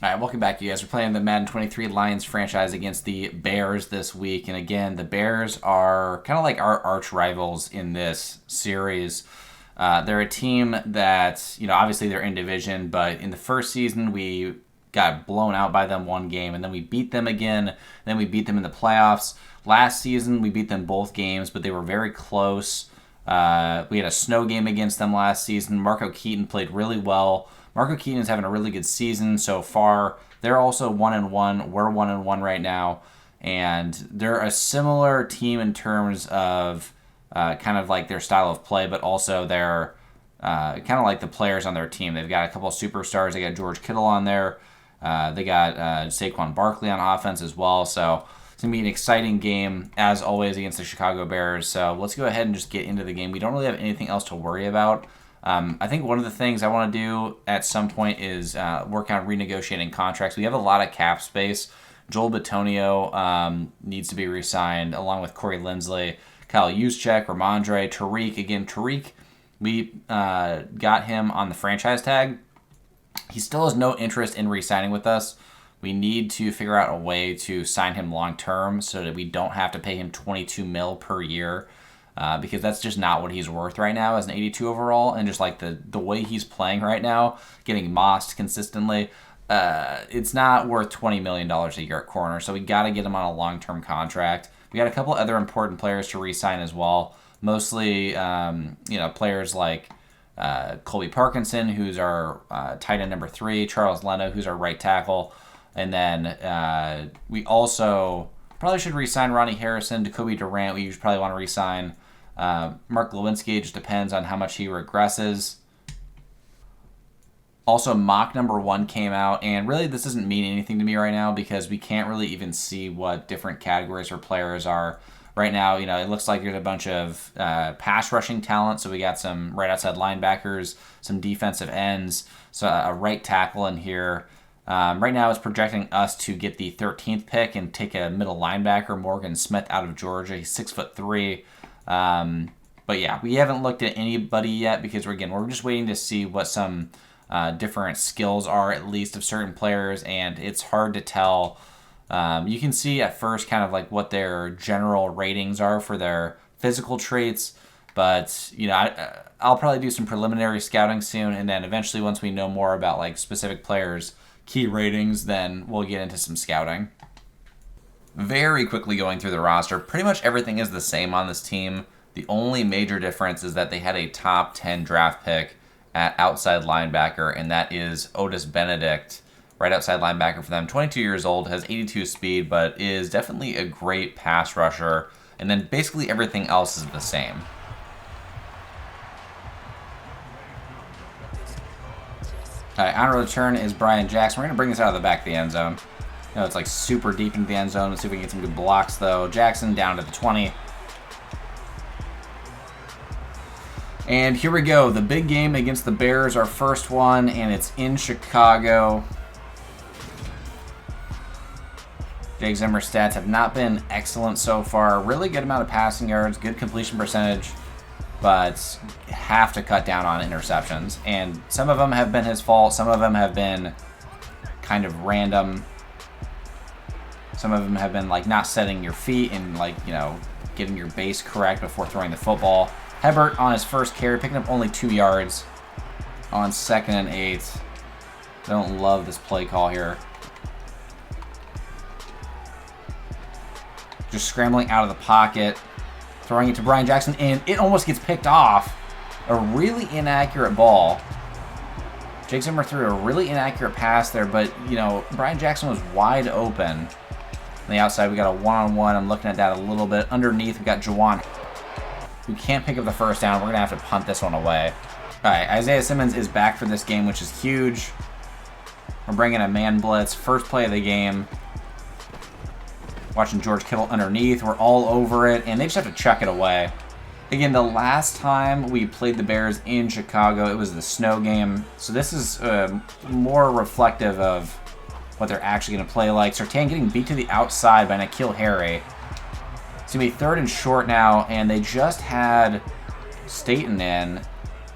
All right, welcome back, you guys. We're playing the Madden 23 Lions franchise against the Bears this week. And again, the Bears are kind of like our arch rivals in this series. They're a team that, obviously they're in division, but in the first season, we got blown out by them one game, and then we beat them again, then we beat them in the playoffs. Last season, we beat them both games, but they were very close. We had a snow game against them last season. Marco Keaton played really well. Marco Keaton is having a really good season so far. They're also 1-1. We're 1-1 right now. And they're a similar team in terms of kind of like their style of play, but also their kind of like the players on their team. They've got a couple of superstars. They got George Kittle on there. They got Saquon Barkley on offense as well. So it's going to be an exciting game, as always, against the Chicago Bears. So let's go ahead and just get into the game. We don't really have anything else to worry about. I think one of the things I want to do at some point is work on renegotiating contracts. We have a lot of cap space. Joel Bitonio needs to be re-signed, along with Corey Linsley, Kyle Juszczyk, Ramondre, Tariq. Again, Tariq, we got him on the franchise tag. He still has no interest in re-signing with us. We need to figure out a way to sign him long-term so that we don't have to pay him $22 million per year. Because that's just not what he's worth right now as an 82 overall, and just like the way he's playing right now, getting mossed consistently, it's not worth $20 million a year at corner. So we got to get him on a long-term contract. We got a couple other important players to re-sign as well. Mostly, players like Colby Parkinson, who's our tight end number 3, Charles Leno, who's our right tackle, and then we also probably should re-sign Ronnie Harrison, Jacoby Durant. We probably want to re-sign. Mark Lewinsky, just depends on how much he regresses. Also, mock number 1 came out, and really this doesn't mean anything to me right now because we can't really even see what different categories for players are. Right now, it looks like there's a bunch of pass rushing talent, so we got some right outside linebackers, some defensive ends, so a right tackle in here. Right now it's projecting us to get the 13th pick and take a middle linebacker, Morgan Smith out of Georgia. He's 6'3". But yeah, we haven't looked at anybody yet because we're just waiting to see what some different skills are, at least of certain players, and it's hard to tell. You can see at first kind of like what their general ratings are for their physical traits, but I'll probably do some preliminary scouting soon, and then eventually once we know more about like specific players' key ratings, then we'll get into some scouting. Very quickly going through the roster, pretty much everything is the same on this team. The only major difference is that they had a top 10 draft pick at outside linebacker, and that is Otis Benedict, right outside linebacker for them. 22 years old, has 82 speed, but is definitely a great pass rusher. And then basically everything else is the same. All right, on return is Brian Jackson. We're going to bring this out of the back of the end zone. It's like super deep into the end zone. Let's see if we can get some good blocks, though. Jackson down to the 20. And here we go. The big game against the Bears, our first one, and it's in Chicago. Jake Zimmer's stats have not been excellent so far. Really good amount of passing yards, good completion percentage, but have to cut down on interceptions. And some of them have been his fault. Some of them have been kind of random. Some of them have been like not setting your feet and getting your base correct before throwing the football. Hebert on his first carry, picking up only 2 yards on 2nd and 8. I don't love this play call here. Just scrambling out of the pocket, throwing it to Brian Jackson, and it almost gets picked off. A really inaccurate ball. Jake Zimmer threw a really inaccurate pass there, but, Brian Jackson was wide open. On the outside, we got a one-on-one. I'm looking at that a little bit. Underneath, we got Jawan, who can't pick up the first down. We're going to have to punt this one away. All right, Isaiah Simmons is back for this game, which is huge. We're bringing a man blitz. First play of the game. Watching George Kittle underneath. We're all over it, and they just have to chuck it away. Again, the last time we played the Bears in Chicago, it was the snow game. So this is more reflective of what they're actually going to play like. Surtain getting beat to the outside by N'Keal Harry. It's going to be 3rd and short now, and they just had Staten in.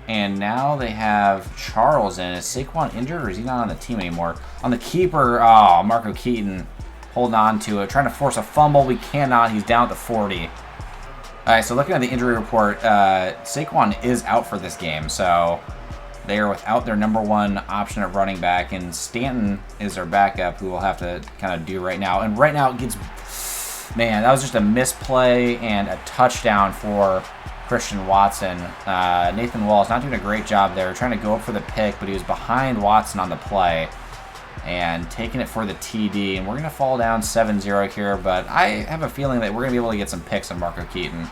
And now they have Charles in. Is Saquon injured or is he not on the team anymore? On the keeper, oh, Marco Keaton holding on to it. Trying to force a fumble. We cannot. He's down at the 40. All right, so looking at the injury report, Saquon is out for this game. So they are without their number one option at running back. And Stanton is their backup, who we'll have to kind of do right now. And right now it gets... Man, that was just a misplay and a touchdown for Christian Watson. Nathan Walls not doing a great job there, trying to go up for the pick, but he was behind Watson on the play and taking it for the TD. And we're going to fall down 7-0 here, but I have a feeling that we're going to be able to get some picks on Marco Keaton.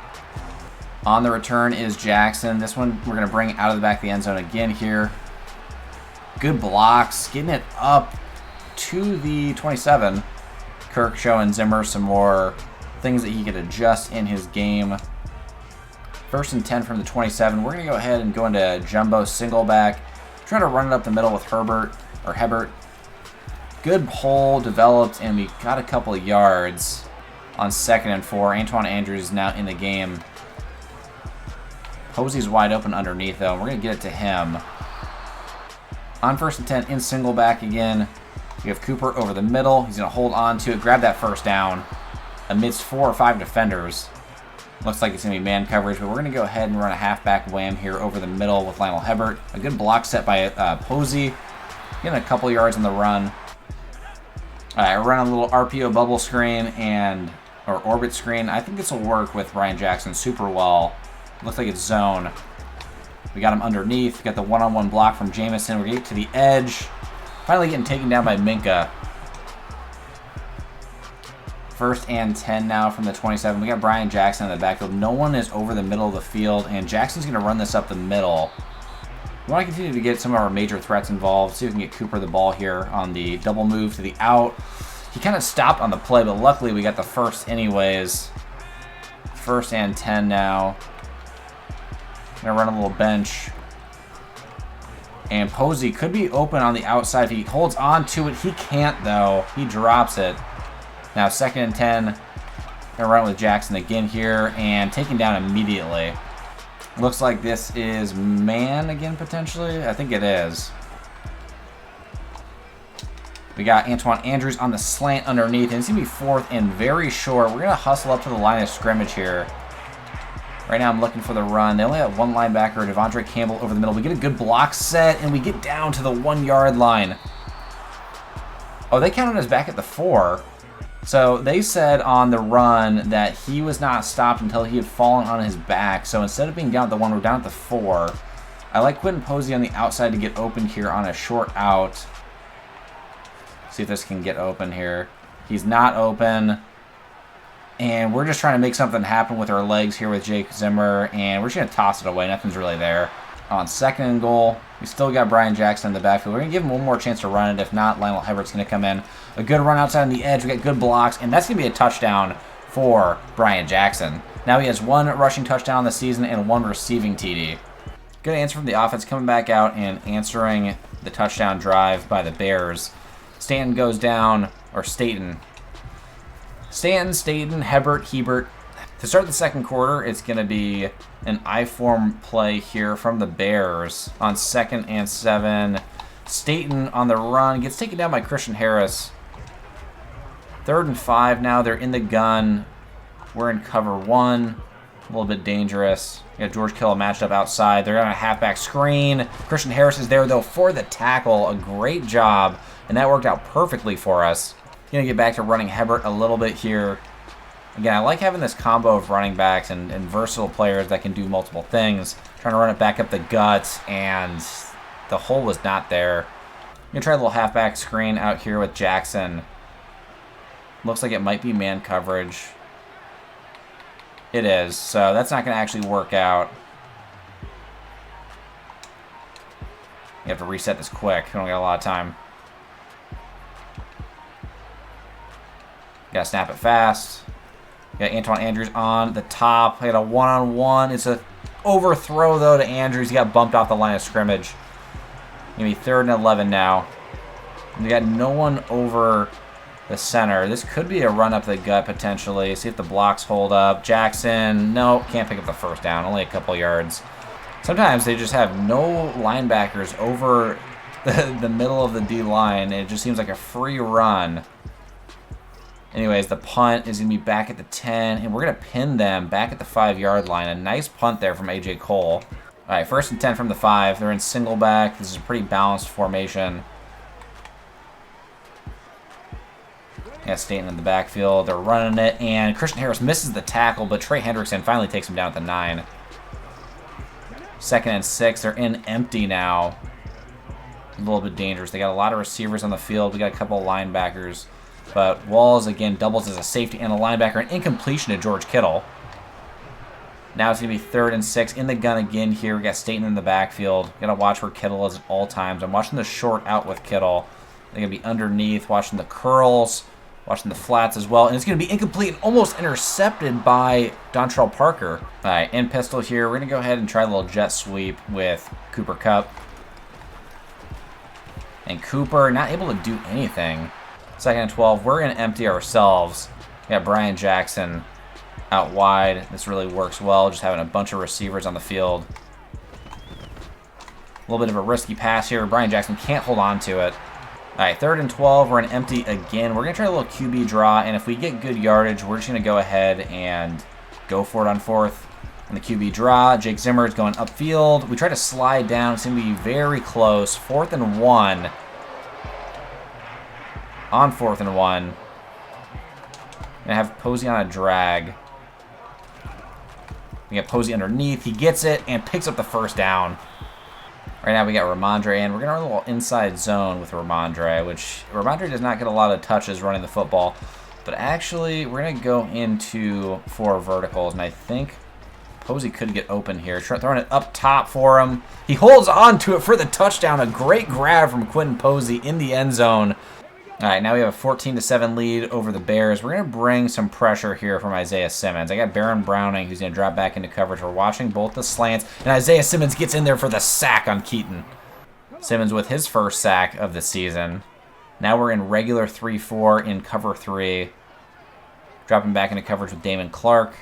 On the return is Jackson. This one we're going to bring out of the back of the end zone again here. Good blocks, getting it up to the 27. Kirk showing Zimmer some more things that he could adjust in his game. 1st and 10 from the 27. We're going to go ahead and go into jumbo single back. Trying to run it up the middle with Hebert. Good hole developed, and we got a couple of yards on 2nd and 4. Antoine Andrews is now in the game. Posey's wide open underneath, though, and we're going to get it to him. On 1st and 10, in single back again. We have Cooper over the middle. He's going to hold on to it, grab that first down amidst 4 or 5 defenders. Looks like it's going to be man coverage, but we're going to go ahead and run a halfback wham here over the middle with Lionel Hebert. A good block set by Posey. Getting a couple yards on the run. I run a little RPO bubble screen or orbit screen. I think this will work with Ryan Jackson super well. Looks like it's zone. We got him underneath. We got the one-on-one block from Jamison. We're getting to the edge. Finally getting taken down by Minka. 1st and 10 now from the 27. We got Brian Jackson in the backfield. No one is over the middle of the field, and Jackson's going to run this up the middle. We want to continue to get some of our major threats involved. See if we can get Cooper the ball here on the double move to the out. He kind of stopped on the play, but luckily we got the first anyways. 1st and 10 now. Going to run a little bench. And Posey could be open on the outside if he holds on to it. He can't, though. He drops it. Now 2nd and 10. Going to run with Jackson again here and taken down immediately. Looks like this is man again, potentially. I think it is. We got Antoine Andrews on the slant underneath. And it's going to be 4th and very short. We're going to hustle up to the line of scrimmage here. Right now I'm looking for the run. They only have one linebacker, Devondre Campbell, over the middle. We get a good block set, and we get down to the 1-yard line. Oh, they counted us back at the 4. So they said on the run that he was not stopped until he had fallen on his back. So instead of being down at the 1, we're down at the 4. I like Quentin Posey on the outside to get open here on a short out. See if this can get open here. He's not open. And we're just trying to make something happen with our legs here with Jake Zimmer. And we're just going to toss it away. Nothing's really there. On 2nd and goal, we still got Brian Jackson in the backfield. We're going to give him one more chance to run it. If not, Lionel Hebert's going to come in. A good run outside on the edge. We got good blocks. And that's going to be a touchdown for Brian Jackson. Now he has 1 rushing touchdown this season and 1 receiving TD. Good answer from the offense coming back out and answering the touchdown drive by the Bears. Stanton goes down, or Staten, Hebert. To start the second quarter, it's going to be an I-form play here from the Bears on 2nd and 7. Staten on the run gets taken down by Christian Harris. 3rd and 5 now. They're in the gun. We're in cover 1. A little bit dangerous. We got George Kittle matched up outside. They're on a halfback screen. Christian Harris is there, though, for the tackle. A great job, and that worked out perfectly for us. Going to get back to running Hebert a little bit here. Again, I like having this combo of running backs and versatile players that can do multiple things. Trying to run it back up the gut, and the hole was not there. I'm going to try a little halfback screen out here with Jackson. Looks like it might be man coverage. It is, so that's not going to actually work out. You have to reset this quick. We don't got a lot of time. Got to snap it fast. Got Antoine Andrews on the top. I got a one-on-one. It's a overthrow, though, to Andrews. He got bumped off the line of scrimmage. Going to be 3rd and 11 now. We got no one over the center. This could be a run up the gut, potentially. See if the blocks hold up. Jackson, no, can't pick up the first down. Only a couple yards. Sometimes they just have no linebackers over the middle of the D-line. It just seems like a free run. Anyways, the punt is going to be back at the 10, and we're going to pin them back at the 5-yard line. A nice punt there from A.J. Cole. All right, 1st and 10 from the 5. They're in single back. This is a pretty balanced formation. Yeah, Staten in the backfield. They're running it, and Christian Harris misses the tackle, but Trey Hendrickson finally takes him down at the 9. 2nd and 6. They're in empty now. A little bit dangerous. They got a lot of receivers on the field. We got a couple of linebackers. But Walls, again, doubles as a safety and a linebacker. An incompletion to George Kittle. Now it's going to be 3rd and 6. In the gun again here. We got Staten in the backfield. Got to watch where Kittle is at all times. I'm watching the short out with Kittle. They're going to be underneath, watching the curls, watching the flats as well. And it's going to be incomplete and almost intercepted by Dontrell Parker. All right, in pistol here. We're going to go ahead and try a little jet sweep with Cooper Kupp. And Cooper not able to do anything. 2nd and 12. We're going to empty ourselves. We got Brian Jackson out wide. This really works well, just having a bunch of receivers on the field. A little bit of a risky pass here. Brian Jackson can't hold on to it. All right, 3rd and 12. We're in empty again. We're going to try a little QB draw, and if we get good yardage, we're just going to go ahead and go for it on 4th. On the QB draw, Jake Zimmer is going upfield. We try to slide down. It's going to be very close. 4th and 1. On 4th and 1. Going to have Posey on a drag. We got Posey underneath. He gets it and picks up the 1st down. Right now we got Ramondre, and we're going to run a little inside zone with Ramondre, which Ramondre does not get a lot of touches running the football. But actually, we're going to go into 4 verticals, and I think Posey could get open here. Throwing it up top for him. He holds on to it for the touchdown. A great grab from Quentin Posey in the end zone. All right, now we have a 14-7 lead over the Bears. We're going to bring some pressure here from Isaiah Simmons. I got Baron Browning, who's going to drop back into coverage. We're watching both the slants, and Isaiah Simmons gets in there for the sack on Keaton. Simmons with his 1st sack of the season. Now we're in regular 3-4 in cover 3. Dropping back into coverage with Damon Clark.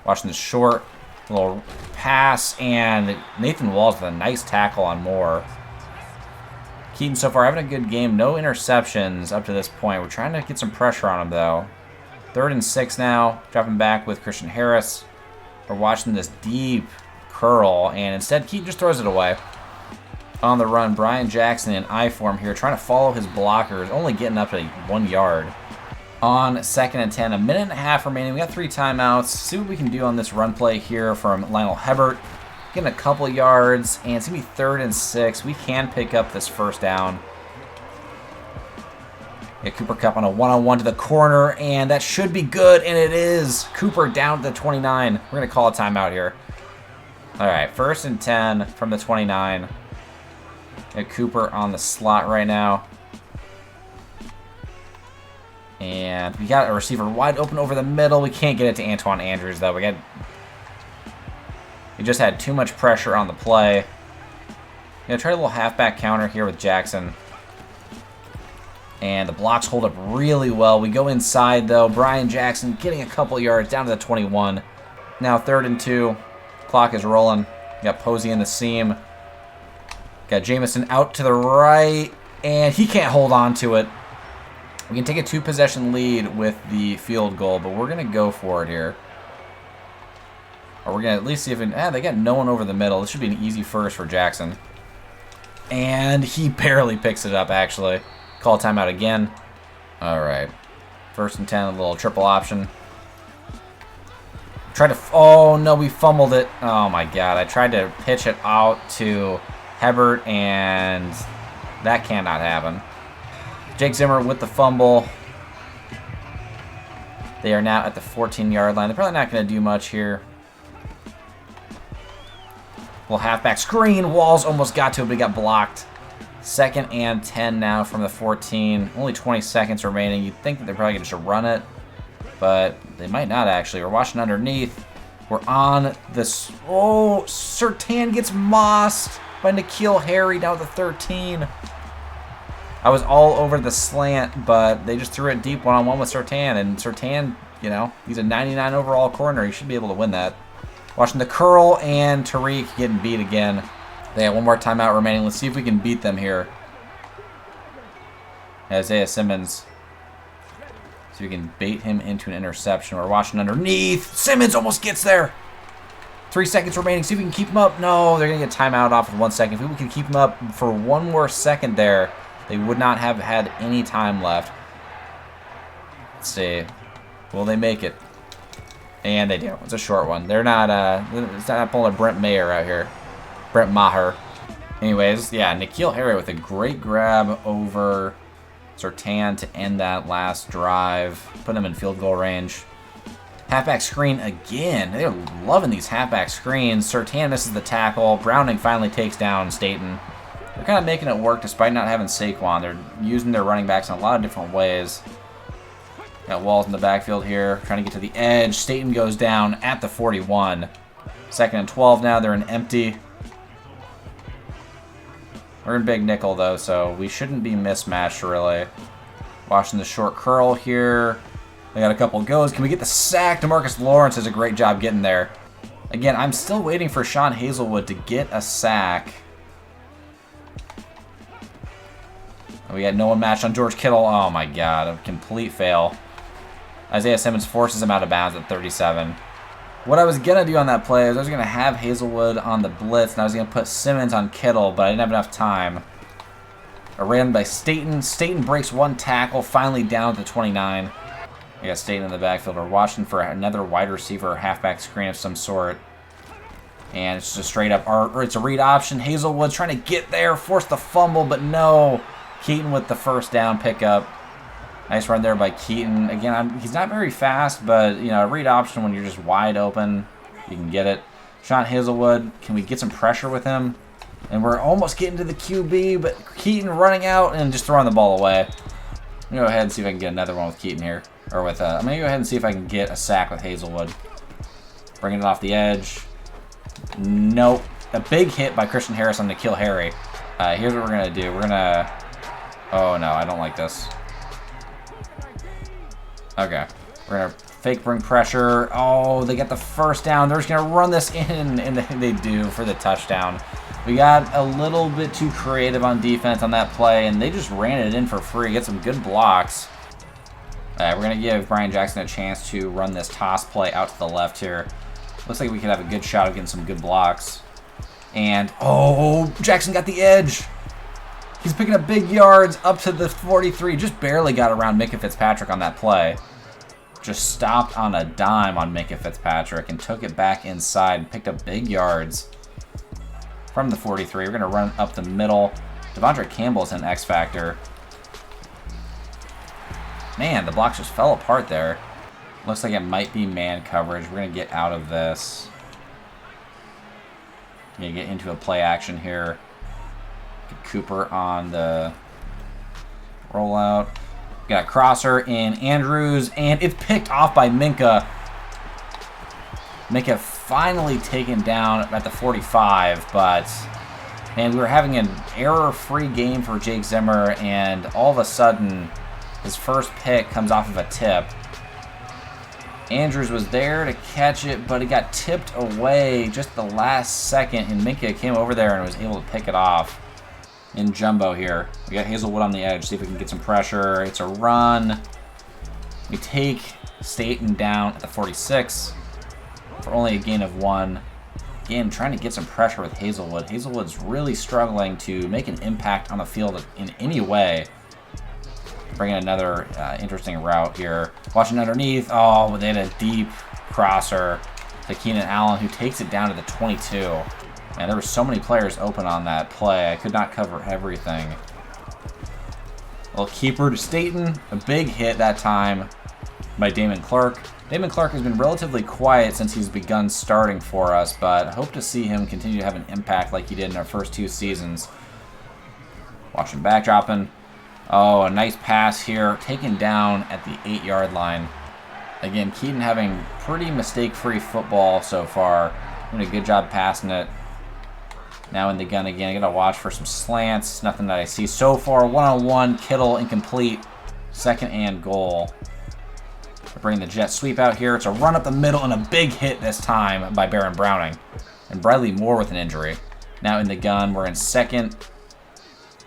Watching the short little pass, and Nathan Walls with a nice tackle on Moore. Keaton so far having a good game. No interceptions up to this point. We're trying to get some pressure on him, though. 3rd and 6 now. Dropping back with Christian Harris. We're watching this deep curl, and instead Keaton just throws it away. On the run, Brian Jackson in I form here, trying to follow his blockers, only getting up to 1 yard. On 2nd and 10, a minute and a half remaining. We got 3 timeouts. See what we can do on this run play here from Lionel Hebert. Getting a couple yards, and it's going to be 3rd and 6. We can pick up this 1st down. Get Cooper Kupp on a one-on-one to the corner, and that should be good, and it is. Cooper down to the 29. We're going to call a timeout here. All right, 1st and 10 from the 29. Get Cooper on the slot right now. And we got a receiver wide open over the middle. We can't get it to Antoine Andrews, though. He just had too much pressure on the play. Gonna try a little halfback counter here with Jackson. And the blocks hold up really well. We go inside, though. Brian Jackson getting a couple yards down to the 21. Now 3rd and 2. Clock is rolling. Got Posey in the seam. Got Jamison out to the right. And he can't hold on to it. We can take a 2-possession lead with the field goal, but we're going to go for it here. Or we're going to at least see if they got no one over the middle. This should be an easy 1st for Jackson. And he barely picks it up, actually. Call timeout again. All right. 1st and 10, a little triple option. Oh, no, we fumbled it. Oh, my God. I tried to pitch it out to Hebert, and that cannot happen. Jake Zimmer with the fumble. They are now at the 14-yard line. They're probably not going to do much here. Little halfback screen. Walls almost got to it, but he got blocked. 2nd and 10 now from the 14. Only 20 seconds remaining. You'd think that they're probably going to just run it, but they might not actually. We're watching underneath. We're on this. Oh, Surtain gets mossed by N'Keal Harry down to 13. I was all over the slant, but they just threw it deep one-on-one with Surtain. And Surtain, he's a 99 overall corner. He should be able to win that. Watching the curl and Tariq getting beat again. They have one more timeout remaining. Let's see if we can beat them here. Isaiah Simmons. So we can bait him into an interception. We're watching underneath. Simmons almost gets there. 3 seconds remaining. See if we can keep him up. No, they're going to get timeout off in 1 second. If we can keep him up for one more second there, they would not have had any time left. Let's see. Will they make it? And they do. It's a short one. They're not, it's not pulling a Brent Maher out here. Brent Maher. Anyways, yeah, N'Keal Harry with a great grab over Surtain to end that last drive. Put them in field goal range. Halfback screen again. They're loving these halfback screens. Surtain misses the tackle. Browning finally takes down Staten. They're kind of making it work despite not having Saquon. They're using their running backs in a lot of different ways. Got Walls in the backfield here, trying to get to the edge. Staten goes down at the 41. 2nd and 12 now. They're in empty. We're in big nickel, though, so we shouldn't be mismatched, really. Watching the short curl here. They got a couple goes. Can we get the sack? DeMarcus Lawrence does a great job getting there. Again, I'm still waiting for Sean Hazelwood to get a sack. We got no one matched on George Kittle. Oh, my God. A complete fail. Isaiah Simmons forces him out of bounds at 37. What I was going to do on that play is I was going to have Hazelwood on the blitz, and I was going to put Simmons on Kittle, but I didn't have enough time. A ran by Staten. Staten breaks one tackle, finally down to 29. We got Staten in the backfield. We're watching for another wide receiver or halfback screen of some sort. And it's just a straight up, or it's a read option. Hazelwood's trying to get there, force the fumble, but no. Keaton with the first down pickup. Nice run there by Keaton. Again, he's not very fast, but, you know, a read option when you're just wide open, you can get it. Sean Hazelwood, can we get some pressure with him? And we're almost getting to the QB, but Keaton running out and just throwing the ball away. I'm going to go ahead and see if I can get another one with Keaton here. Or with, I'm going to go ahead and see if I can get a sack with Hazelwood. Bringing it off the edge. Nope. A big hit by Christian Harris on N'Keal Harry. Here's what we're going to do. We're going to... Oh, no, I don't like this. Okay. We're going to fake bring pressure. Oh, they get the first down. They're just going to run this in, and they do for the touchdown. We got a little bit too creative on defense on that play, and they just ran it in for free. Get some good blocks. We're going to give Brian Jackson a chance to run this toss play out to the left here. Looks like we could have a good shot of getting some good blocks. And, oh, Jackson got the edge. He's picking up big yards up to the 43. Just barely got around Minkah Fitzpatrick on that play. Just stopped on a dime on Minkah Fitzpatrick and took it back inside and picked up big yards from the 43. We're going to run up the middle. Devondre Campbell's an X factor. Man, the blocks just fell apart there. Looks like it might be man coverage. We're going to get out of this. Going to get into a play action here. Get Cooper on the rollout. Got a crosser in Andrews, and it's picked off by Minkah. Minkah finally taken down at the 45, but man, we were having an error-free game for Jake Zimmer, and all of a sudden, his first pick comes off of a tip. Andrews was there to catch it, but it got tipped away just the last second, and Minkah came over there and was able to pick it off. In jumbo here. We got Hazelwood on the edge. See if we can get some pressure. It's a run. We take Staten down at the 46 for only a gain of 1. Again, trying to get some pressure with Hazelwood. Hazelwood's really struggling to make an impact on the field in any way. Bringing another interesting route here. Watching underneath. Oh, but they had a deep crosser to Keenan Allen, who takes it down to the 22. Man, there were so many players open on that play. I could not cover everything. Little keeper to Staten. A big hit that time by Damon Clark. Damon Clark has been relatively quiet since he's begun starting for us, but I hope to see him continue to have an impact like he did in our first 2 seasons. Watch him backdropping. Oh, a nice pass here. Taken down at the 8-yard line. Again, Keaton having pretty mistake-free football so far. Doing a good job passing it. Now in the gun again. I got to watch for some slants. Nothing that I see so far. One-on-one. Kittle incomplete. 2nd and goal. Bring the jet sweep out here. It's a run up the middle and a big hit this time by Baron Browning. And Bradley Moore with an injury. Now in the gun, we're in second.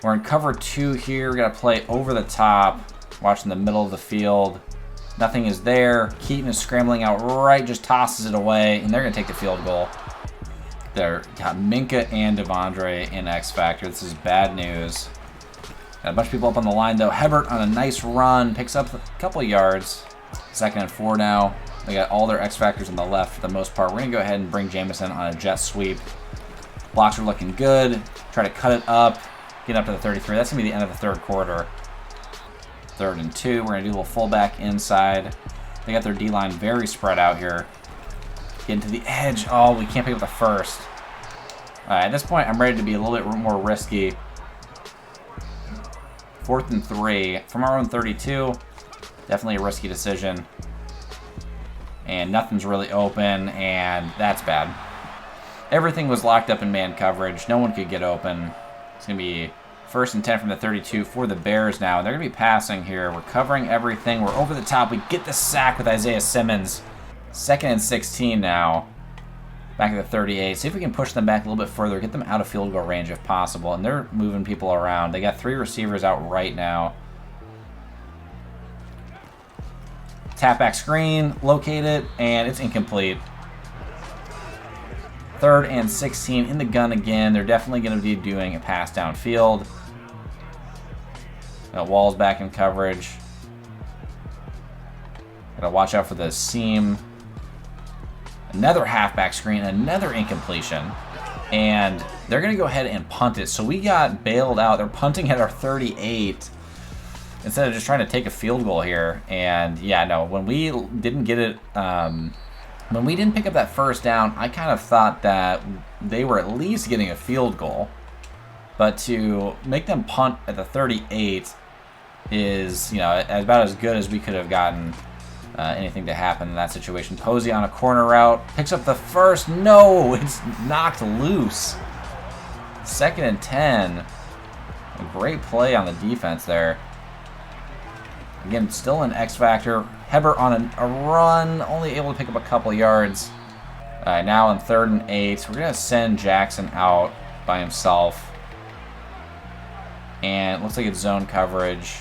We're in cover 2 here. We got to play over the top. Watching the middle of the field. Nothing is there. Keaton is scrambling out right, just tosses it away, and they're going to take the field goal. They're got Minka and Devondre in X Factor. This is bad news. Got a bunch of people up on the line, though. Hebert on a nice run. Picks up a couple of yards. 2nd and 4 now. They got all their X Factors on the left for the most part. We're going to go ahead and bring Jamison on a jet sweep. Blocks are looking good. Try to cut it up. Get up to the 33. That's going to be the end of the 3rd quarter. 3rd and 2. We're going to do a little fullback inside. They got their D-line very spread out here. Getting to the edge. Oh, we can't pick up the first. All right, at this point, I'm ready to be a little bit more risky. 4th and 3. From our own 32. Definitely a risky decision. And nothing's really open, and that's bad. Everything was locked up in man coverage. No one could get open. It's going to be 1st and 10 from the 32 for the Bears now. They're going to be passing here. We're covering everything. We're over the top. We get the sack with Isaiah Simmons. 2nd and 16 now. Back at the 38. See if we can push them back a little bit further. Get them out of field goal range if possible. And they're moving people around. They got 3 receivers out right now. Tap back screen. Locate it. And it's incomplete. 3rd and 16 in the gun again. They're definitely going to be doing a pass downfield. Wall's back in coverage. Gotta watch out for the seam. Another halfback screen, another incompletion. And they're going to go ahead and punt it. So we got bailed out. They're punting at our 38 instead of just trying to take a field goal here. And yeah, no, when we didn't get it, when we didn't pick up that first down, I kind of thought that they were at least getting a field goal. But to make them punt at the 38 is, you know, about as good as we could have gotten anything to happen in that situation. Posey on a corner route. Picks up the first. No, it's knocked loose. 2nd and 10. A great play on the defense there. Again, still an X Factor. Hebert on a run. Only able to pick up a couple yards. Now on 3rd and 8. We're going to send Jackson out by himself. And it looks like it's zone coverage.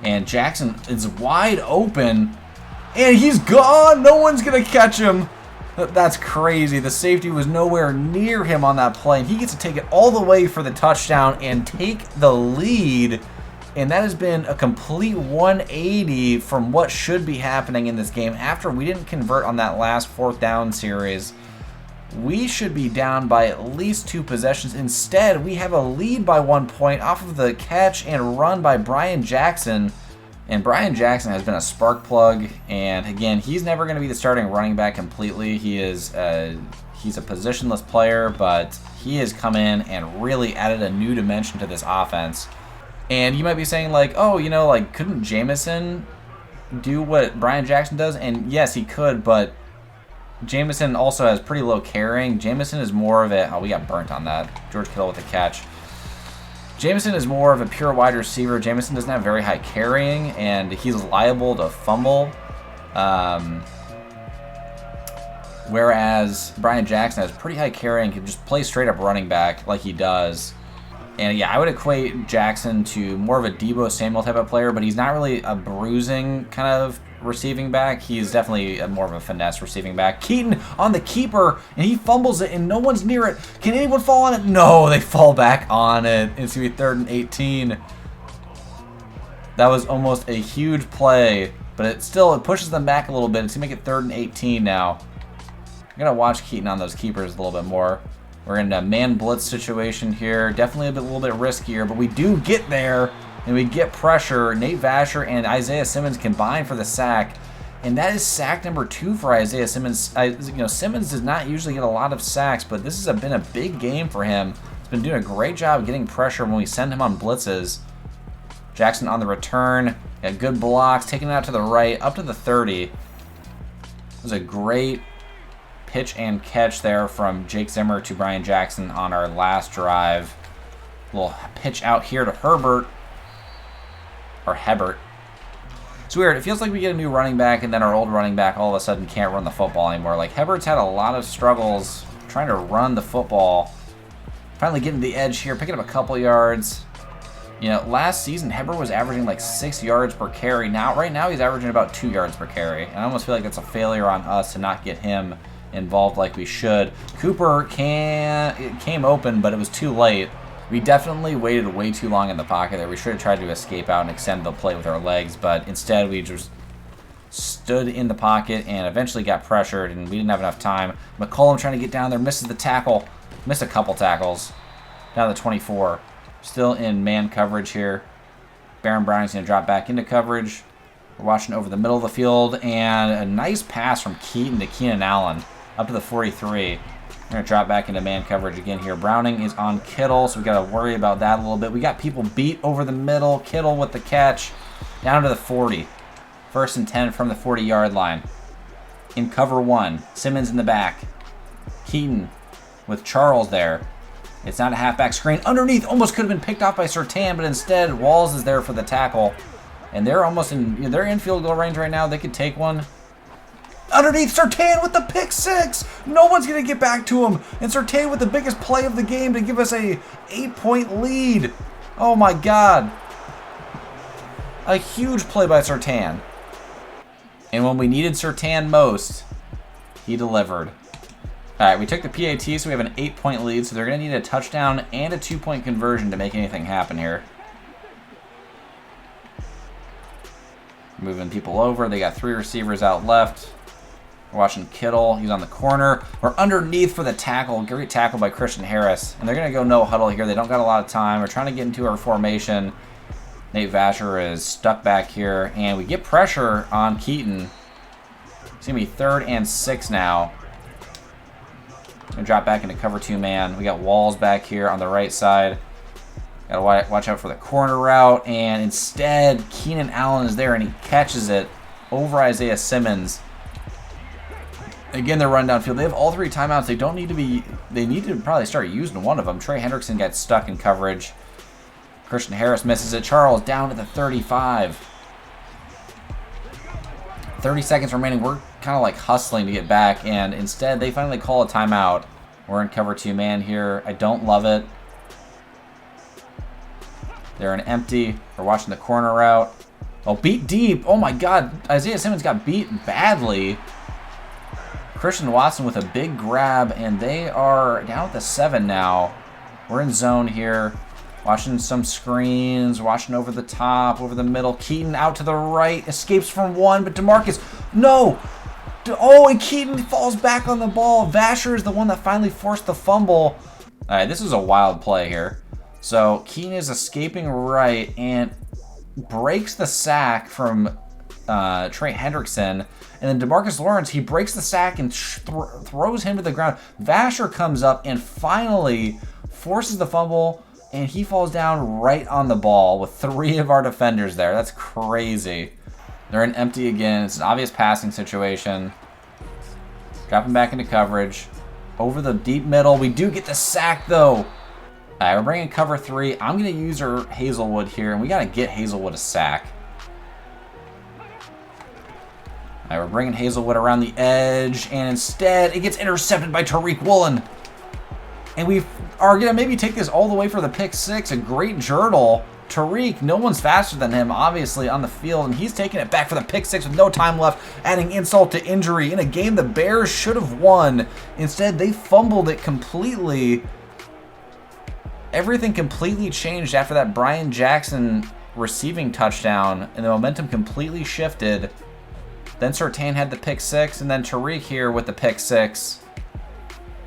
And Jackson is wide open. And he's gone. No one's going to catch him. That's crazy. The safety was nowhere near him on that play. And he gets to take it all the way for the touchdown and take the lead. And that has been a complete 180 from what should be happening in this game. After we didn't convert on that last 4th down series, we should be down by at least 2 possessions. Instead, we have a lead by 1 point off of the catch and run by Brian Jackson. And Brian Jackson has been a spark plug. And again, he's never going to be the starting running back completely. He's a positionless player, but he has come in and really added a new dimension to this offense. And you might be saying, like, oh, you know, like, couldn't Jamison do what Brian Jackson does? And yes, he could, but Jamison also has pretty low carrying. Jamison is more of a... Oh, we got burnt on that. George Kittle with the catch. Jamison is more of a pure wide receiver. Jamison doesn't have very high carrying, and he's liable to fumble. Whereas Brian Jackson has pretty high carrying, can just play straight up running back like he does. And yeah, I would equate Jackson to more of a Deebo Samuel type of player, but he's not really a bruising kind of receiving back. He's definitely more of a finesse receiving back. Keaton on the keeper, and he fumbles it, and no one's near it. Can anyone fall on it? No, they fall back on it. It's going to be 3rd and 18. That was almost a huge play, but it pushes them back a little bit. It's going to make it 3rd and 18 now. I'm going to watch Keaton on those keepers a little bit more. We're in a man blitz situation here. Definitely a little bit riskier, but we do get there, and we get pressure. Nate Vasher and Isaiah Simmons combine for the sack, and that is sack number 2 for Isaiah Simmons. Simmons does not usually get a lot of sacks, but this has been a big game for him. He's been doing a great job getting pressure when we send him on blitzes. Jackson on the return. Got good blocks, taking it out to the right, up to the 30. It was a great pitch and catch there from Jake Zimmer to Brian Jackson on our last drive. A little pitch out here to Hebert. It's weird. It feels like we get a new running back, and then our old running back all of a sudden can't run the football anymore. Like, Hebert's had a lot of struggles trying to run the football. Finally getting the edge here, picking up a couple yards. You know, last season, Hebert was averaging like 6 yards per carry. Right now, he's averaging about 2 yards per carry. And I almost feel like that's a failure on us to not get him involved like we should. Cooper came open, but it was too late. We definitely waited way too long in the pocket there. We should have tried to escape out and extend the play with our legs, but instead we just stood in the pocket and eventually got pressured, and we didn't have enough time. McCollum trying to get down there, misses the tackle. Missed a couple tackles. Down to the 24. Still in man coverage here. Baron Browning's going to drop back into coverage. We're watching over the middle of the field, and a nice pass from Keaton to Keenan Allen up to the 43. We're going to drop back into man coverage again here. Browning is on Kittle, so we got to worry about that a little bit. We got people beat over the middle. Kittle with the catch. Down to the 40. 1st and 10 from the 40-yard line. In cover 1. Simmons in the back. Keaton with Charles there. It's not a halfback screen. Underneath, almost could have been picked off by Surtain, but instead Walls is there for the tackle. And they're almost in, they're in field goal range right now. They could take one. Underneath, Surtain with the pick 6. No one's going to get back to him. And Surtain with the biggest play of the game to give us a 8-point lead. Oh my God. A huge play by Surtain. And when we needed Surtain most, he delivered. All right, we took the PAT, so we have an 8-point lead, so they're going to need a touchdown and a 2-point conversion to make anything happen here. Moving people over. They got 3 receivers out left. We're watching Kittle. He's on the corner. We're underneath for the tackle. Great tackle by Christian Harris. And they're going to go no huddle here. They don't got a lot of time. We're trying to get into our formation. Nate Vasher is stuck back here, and we get pressure on Keaton. It's going to be 3rd and 6 now. Gonna drop back into cover 2 man. We got Walls back here on the right side. Gotta watch out for the corner route, and instead Keenan Allen is there and he catches it over Isaiah Simmons. Again, they're running downfield. They have all 3 timeouts. They don't need to be. They need to probably start using one of them. Trey Hendrickson got stuck in coverage. Christian Harris misses it. Charles down at the 35. 30 seconds remaining. We're kind of like hustling to get back, and instead they finally call a timeout. We're in cover 2 man here. I don't love it. They're in empty. We're watching the corner route. Oh, beat deep. Oh my God. Isaiah Simmons got beat badly. Christian Watson with a big grab, and they are down at the 7 now. We're in zone here. Watching some screens, watching over the top, over the middle. Keaton out to the right, escapes from 1, but DeMarcus, no! Oh, and Keaton falls back on the ball. Vasher is the one that finally forced the fumble. All right, this is a wild play here. So Keaton is escaping right and breaks the sack from Trey Hendrickson. And then DeMarcus Lawrence, he breaks the sack and throws him to the ground. Vasher comes up and finally forces the fumble, and he falls down right on the ball with 3 of our defenders there. That's crazy. They're in empty again. It's an obvious passing situation. Dropping back into coverage. Over the deep middle. We do get the sack, though. All right, we're bringing cover 3. I'm going to use our Hazelwood here, and we got to get Hazelwood a sack. All right, we're bringing Hazelwood around the edge, and instead it gets intercepted by Tariq Woolen. And we are going to maybe take this all the way for the pick 6. A great journal. Tariq, no one's faster than him, obviously, on the field. And he's taking it back for the pick 6 with no time left, adding insult to injury in a game the Bears should have won. Instead, they fumbled it completely. Everything completely changed after that Brian Jackson receiving touchdown, and the momentum completely shifted. Then Surtain had the pick 6, and then Tariq here with the pick 6.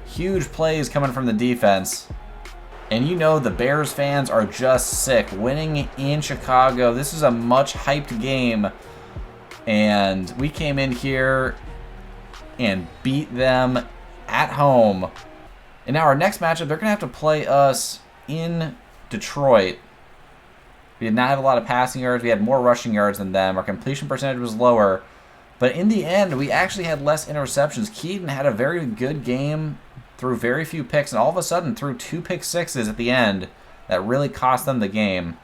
Huge plays coming from the defense. And you know the Bears fans are just sick. Winning in Chicago. This is a much hyped game. And we came in here and beat them at home. And now our next matchup, they're going to have to play us in Detroit. We did not have a lot of passing yards. We had more rushing yards than them. Our completion percentage was lower. But in the end, we actually had less interceptions. Keaton had a very good game, threw very few picks, and all of a sudden threw 2 pick 6s at the end that really cost them the game.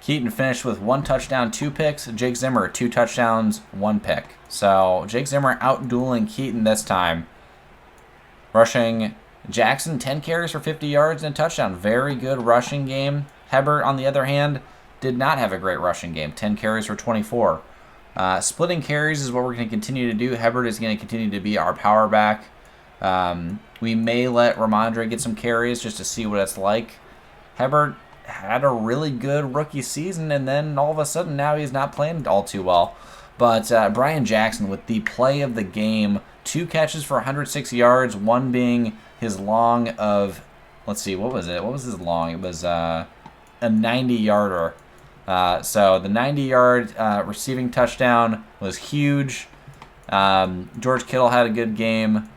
Keaton finished with 1 touchdown, 2 picks. Jake Zimmer, 2 touchdowns, 1 pick. So Jake Zimmer out-dueling Keaton this time. Rushing Jackson, 10 carries for 50 yards and a touchdown. Very good rushing game. Hebert, on the other hand, did not have a great rushing game. 10 carries for 24. Splitting carries is what we're going to continue to do. Hebert is going to continue to be our power back. We may let Ramondre get some carries just to see what it's like. Hebert had a really good rookie season, and then all of a sudden now he's not playing all too well. But Brian Jackson with the play of the game, 2 catches for 106 yards, one being his long of, let's see, what was it? What was his long? It was a 90-yarder. So the 90-yard receiving touchdown was huge. George Kittle had a good game.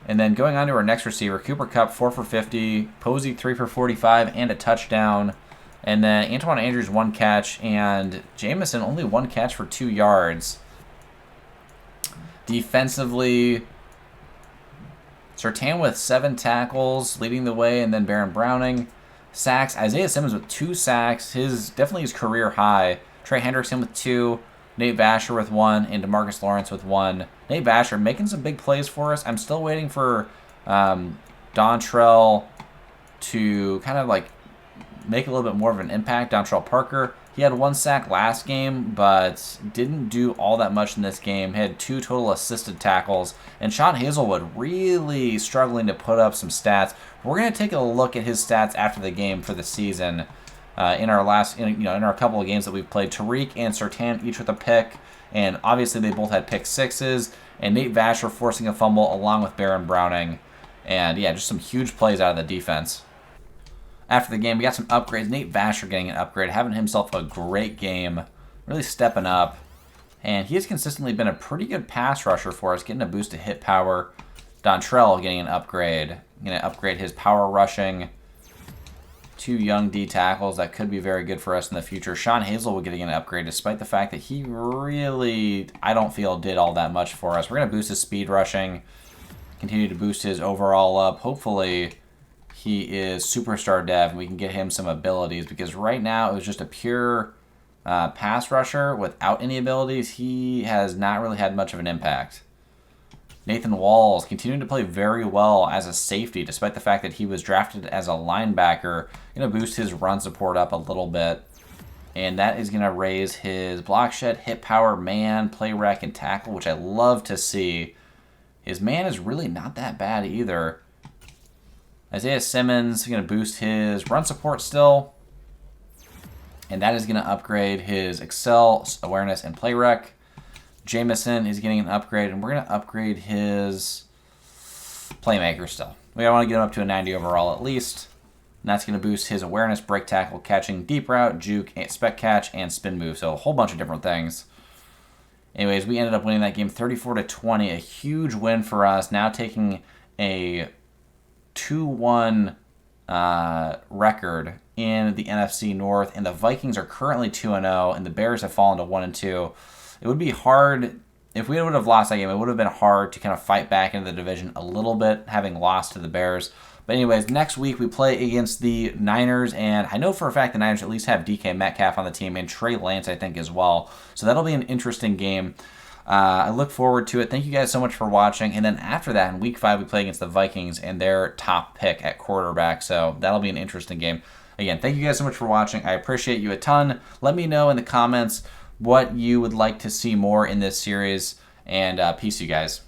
And then going on to our next receiver, Cooper Kupp, 4 for 50, Posey, 3 for 45, and a touchdown. And then Antoine Andrews, 1 catch, and Jamison, only 1 catch for 2 yards. Defensively, Surtain with 7 tackles, leading the way, and then Baron Browning. Sacks, Isaiah Simmons with 2 sacks, definitely his career high. Trey Hendrickson with 2, Nate Vasher with 1, and DeMarcus Lawrence with 1. Nate Vasher making some big plays for us. I'm still waiting for Dontrell to kind of like make a little bit more of an impact. Dontrell Parker, he had 1 sack last game, but didn't do all that much in this game. He had 2 total assisted tackles. And Sean Hazelwood really struggling to put up some stats. We're going to take a look at his stats after the game for the season. In our couple of games that we've played, Tariq and Surtain each with a pick, and obviously they both had pick 6s, and Nate Vasher forcing a fumble along with Baron Browning, and yeah, just some huge plays out of the defense. After the game, we got some upgrades. Nate Vasher getting an upgrade, having himself a great game, really stepping up, and he has consistently been a pretty good pass rusher for us, getting a boost to hit power. Dontrell getting an upgrade, going to upgrade his power rushing. 2 young D tackles that could be very good for us in the future. Sean Hazelwood getting an upgrade despite the fact that he really, I don't feel, did all that much for us. We're going to boost his speed rushing, continue to boost his overall up. Hopefully he is superstar dev and we can get him some abilities, because right now it was just a pure pass rusher without any abilities. He has not really had much of an impact. Nathan Walls continuing to play very well as a safety, despite the fact that he was drafted as a linebacker. Going to boost his run support up a little bit. And that is going to raise his block shed, hit power, man, play rec, and tackle, which I love to see. His man is really not that bad either. Isaiah Simmons is going to boost his run support still. And that is going to upgrade his Excel, awareness, and play rec. Jamison is getting an upgrade, and we're going to upgrade his playmaker still. We want to get him up to a 90 overall at least. And that's going to boost his awareness, break tackle, catching, deep route, juke, spec catch, and spin move. So a whole bunch of different things. Anyways, we ended up winning that game 34-20. A huge win for us. Now taking a 2-1 record in the NFC North. And the Vikings are currently 2-0, and the Bears have fallen to 1-2. It would be hard, if we would have lost that game, it would have been hard to kind of fight back into the division a little bit, having lost to the Bears. But anyways, next week we play against the Niners, and I know for a fact the Niners at least have DK Metcalf on the team, and Trey Lance, I think, as well. So that'll be an interesting game. I look forward to it. Thank you guys so much for watching. And then after that, in Week 5, we play against the Vikings and their top pick at quarterback. So that'll be an interesting game. Again, thank you guys so much for watching. I appreciate you a ton. Let me know in the comments what you would like to see more in this series, and peace, you guys.